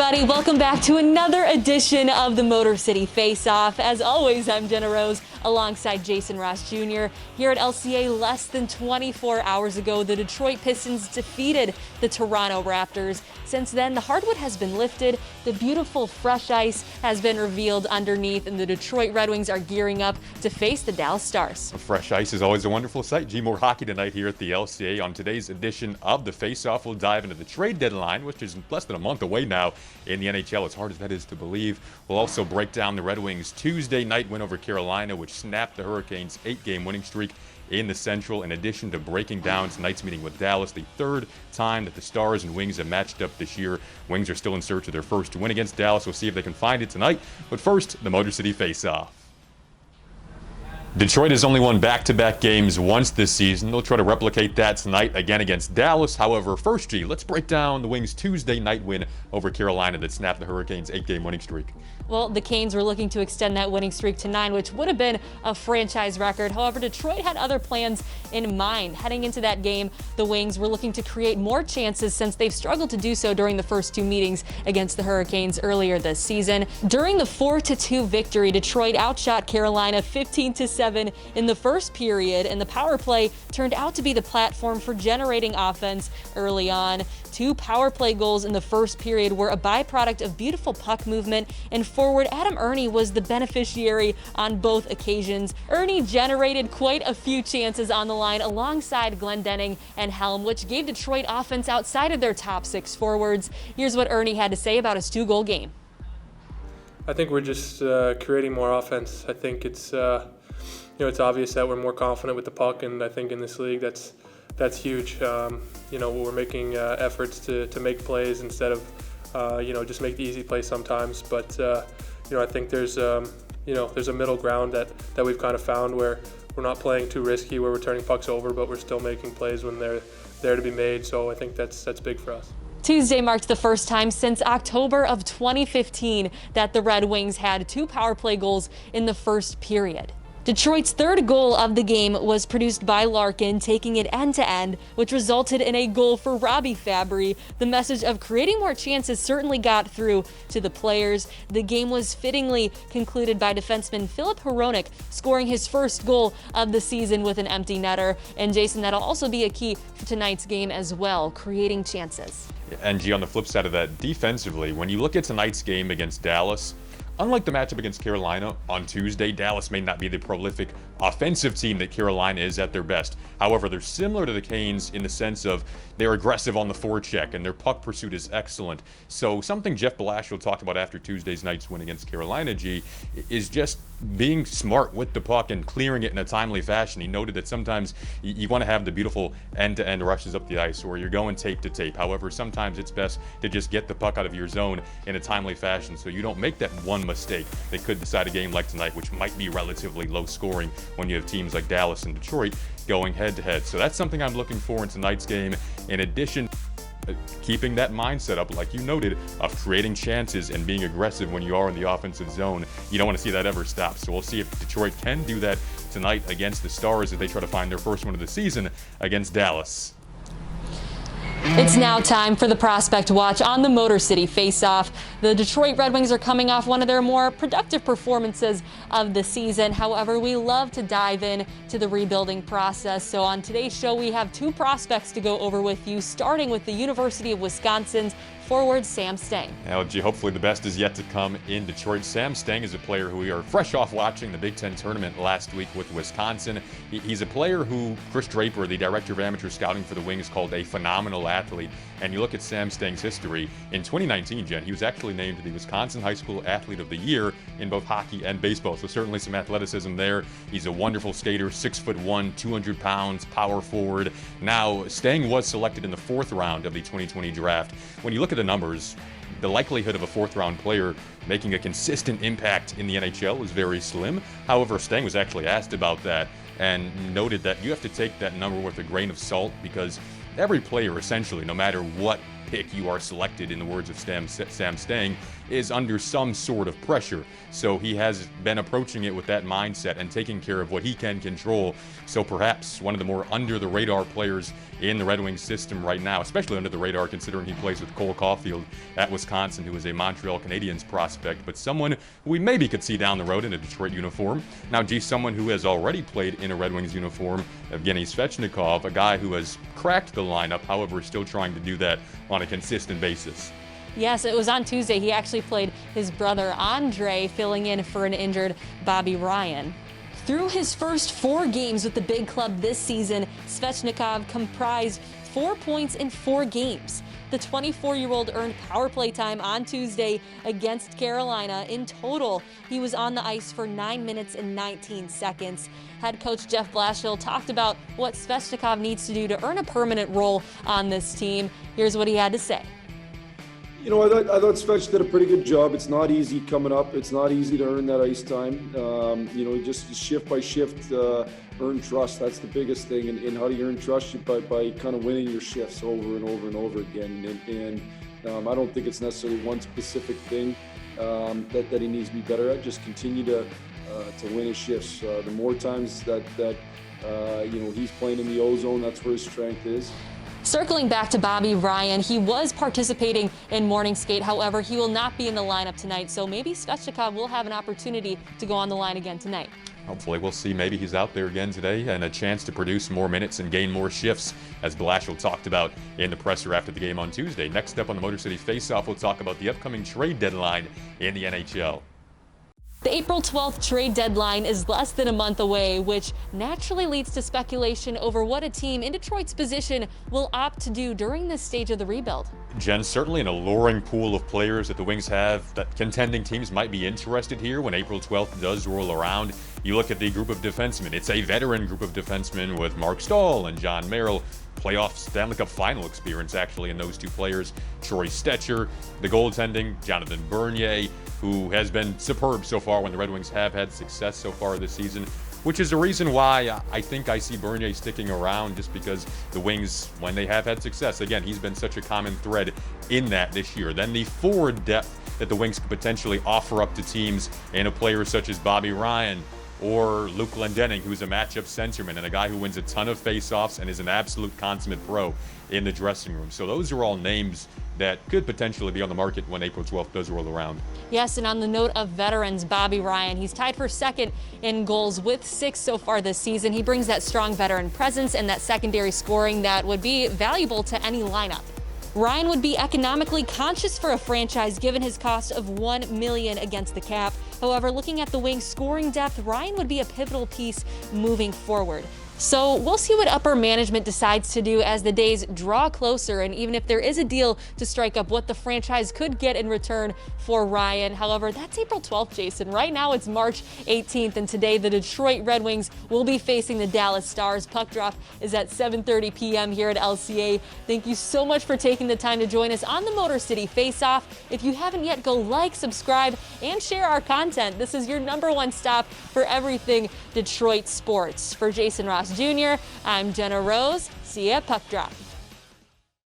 everybody, welcome back to another edition of the Motor City Faceoff. As always, I'm Genna alongside Jason Ross Jr. Here at LCA, less than 24 hours ago, the Detroit Pistons defeated the Toronto Raptors. Since then, the hardwood has been lifted, the beautiful fresh ice has been revealed underneath, and the Detroit Red Wings are gearing up to face the Dallas Stars. Fresh ice is always a wonderful sight. More hockey tonight here at the LCA. On today's edition of the Faceoff, we'll dive into the trade deadline, which is less than a month away now in the NHL, as hard as that is to believe. We'll also break down the Red Wings' Tuesday night win over Carolina, which snapped the Hurricanes' 8-game winning streak in the Central, in addition to breaking down tonight's meeting with Dallas, the third time that the Stars and Wings have matched up this year. Wings are still in search of their first win against Dallas. We'll see if they can find it tonight. But first, the Motor City Faceoff. Detroit has only won back-to-back games once this season. They'll try to replicate that tonight again against Dallas. However, first, let's break down the Wings' Tuesday night win over Carolina that snapped the Hurricanes' 8-game winning streak. Well, the Canes were looking to extend that winning streak to 9, which would have been a franchise record. However, Detroit had other plans in mind. Heading into that game, the Wings were looking to create more chances since they've struggled to do so during the first two meetings against the Hurricanes earlier this season. During the 4-2 victory, Detroit outshot Carolina 15-7 in the first period, and the power play turned out to be the platform for generating offense early on. 2 power play goals in the first period were a byproduct of beautiful puck movement, and forward Adam Ernie was the beneficiary on both occasions. Ernie generated quite a few chances on the line alongside Glendening and Helm, which gave Detroit offense outside of their top 6 forwards. Here's what Ernie had to say about his 2-goal game. I think we're just creating more offense. I think it's it's obvious that we're more confident with the puck, and I think in this league that's huge. We're making efforts to make plays instead of just make the easy play sometimes. But I think there's there's a middle ground that we've kind of found where we're not playing too risky, where we're turning pucks over, but we're still making plays when they're there to be made. So I think that's big for us. Tuesday marked the first time since October of 2015 that the Red Wings had 2 power play goals in the first period. Detroit's 3rd goal of the game was produced by Larkin, taking it end-to-end, which resulted in a goal for Robbie Fabry. The message of creating more chances certainly got through to the players. The game was fittingly concluded by defenseman Filip Hronek scoring his first goal of the season with an empty netter. And Jason, that'll also be a key for tonight's game as well, creating chances. And on the flip side of that, defensively, when you look at tonight's game against Dallas, unlike the matchup against Carolina on Tuesday, Dallas may not be the prolific offensive team that Carolina is at their best. However, they're similar to the Canes in the sense of they're aggressive on the forecheck and their puck pursuit is excellent. So something Jeff Blashill talked about after Tuesday's night's win against Carolina, is just being smart with the puck and clearing it in a timely fashion. He noted that sometimes you want to have the beautiful end-to-end rushes up the ice where you're going tape to tape. However, sometimes it's best to just get the puck out of your zone in a timely fashion so you don't make that one mistake that could decide a game like tonight, which might be relatively low scoring when you have teams like Dallas and Detroit going head-to-head. So that's something I'm looking for in tonight's game. In addition, keeping that mindset up, like you noted, of creating chances and being aggressive when you are in the offensive zone. You don't want to see that ever stop. So we'll see if Detroit can do that tonight against the Stars as they try to find their first win of the season against Dallas. It's now time for the Prospect Watch on the Motor City Faceoff. The Detroit Red Wings are coming off one of their more productive performances of the season. However, we love to dive in to the rebuilding process. So on today's show, we have 2 prospects to go over with you, starting with the University of Wisconsin's forward Sam Stange. Now, hopefully the best is yet to come in Detroit. Sam Stange is a player who we are fresh off watching the Big Ten tournament last week with Wisconsin. He's a player who Chris Draper, the director of amateur scouting for the Wings, called a phenomenal athlete. And you look at Sam Stange's history. In 2019, Jen, he was actually named the Wisconsin High School Athlete of the Year in both hockey and baseball. So certainly some athleticism there. He's a wonderful skater, 6'1", 200 pounds, power forward. Now, Stange was selected in the 4th round of the 2020 draft. When you look at the numbers, the likelihood of a 4th-round player making a consistent impact in the NHL is very slim. However, Stange was actually asked about that and noted that you have to take that number with a grain of salt because every player, essentially, no matter what pick you are selected, in the words of Sam Stange, is under some sort of pressure. So he has been approaching it with that mindset and taking care of what he can control. So perhaps one of the more under-the-radar players in the Red Wings system right now, especially under the radar considering he plays with Cole Caulfield at Wisconsin, who is a Montreal Canadiens prospect, but someone we maybe could see down the road in a Detroit uniform. Now, someone who has already played in a Red Wings uniform, Evgeny Svechnikov, a guy who has cracked the lineup, however, is still trying to do that on a consistent basis. Yes, it was on Tuesday. He actually played his brother Andre, filling in for an injured Bobby Ryan. Through his first 4 games with the big club this season, Svechnikov comprised 4 points in 4 games. The 24-year-old earned power play time on Tuesday against Carolina. In total, he was on the ice for 9 minutes and 19 seconds. Head coach Jeff Blashill talked about what Svechnikov needs to do to earn a permanent role on this team. Here's what he had to say. You know, I thought Svech did a pretty good job. It's not easy coming up. It's not easy to earn that ice time. You know, just shift by shift, earn trust. That's the biggest thing. And how do you earn trust? By kind of winning your shifts over and over and over again. And I don't think it's necessarily one specific thing that he needs to be better at. Just continue to win his shifts. The more times that you know, he's playing in the O zone, that's where his strength is. Circling back to Bobby Ryan, he was participating in morning skate. However, he will not be in the lineup tonight, so maybe Svechnikov will have an opportunity to go on the line again tonight. Hopefully we'll see maybe he's out there again today and a chance to produce more minutes and gain more shifts, as Blashill talked about in the presser after the game on Tuesday. Next up on the Motor City Faceoff, we'll talk about the upcoming trade deadline in the NHL. The April 12th trade deadline is less than a month away, which naturally leads to speculation over what a team in Detroit's position will opt to do during this stage of the rebuild. Jen, certainly an alluring pool of players that the Wings have that contending teams might be interested here when April 12th does roll around. You look at the group of defensemen. It's a veteran group of defensemen with Mark Stahl and John Merrill. Playoff Stanley Cup final experience actually in those two players. Troy Stetcher, the goaltending, Jonathan Bernier, who has been superb so far when the Red Wings have had success so far this season, which is the reason why I think I see Bernier sticking around, just because the Wings, when they have had success, again, he's been such a common thread in that this year. Then the forward depth that the Wings could potentially offer up to teams in a player such as Bobby Ryan or Luke Glendening, who's a matchup centerman and a guy who wins a ton of faceoffs and is an absolute consummate pro in the dressing room. So those are all names that could potentially be on the market when April 12th does roll around. Yes, and on the note of veterans, Bobby Ryan, he's tied for second in goals with 6 so far this season. He brings that strong veteran presence and that secondary scoring that would be valuable to any lineup. Ryan would be economically conscious for a franchise given his cost of $1 million against the cap. However, looking at the Wings' scoring depth, Ryan would be a pivotal piece moving forward. So we'll see what upper management decides to do as the days draw closer, and even if there is a deal to strike up, what the franchise could get in return for Ryan. However, that's April 12th, Jason. Right now it's March 18th, and today the Detroit Red Wings will be facing the Dallas Stars. Puck drop is at 7:30 p.m. here at LCA. Thank you so much for taking the time to join us on the Motor City Faceoff. If you haven't yet, go like, subscribe, and share our content. This is your #1 stop for everything Detroit sports. For Jason Ross Jr., I'm Genna Rose. See ya at Puck Drop.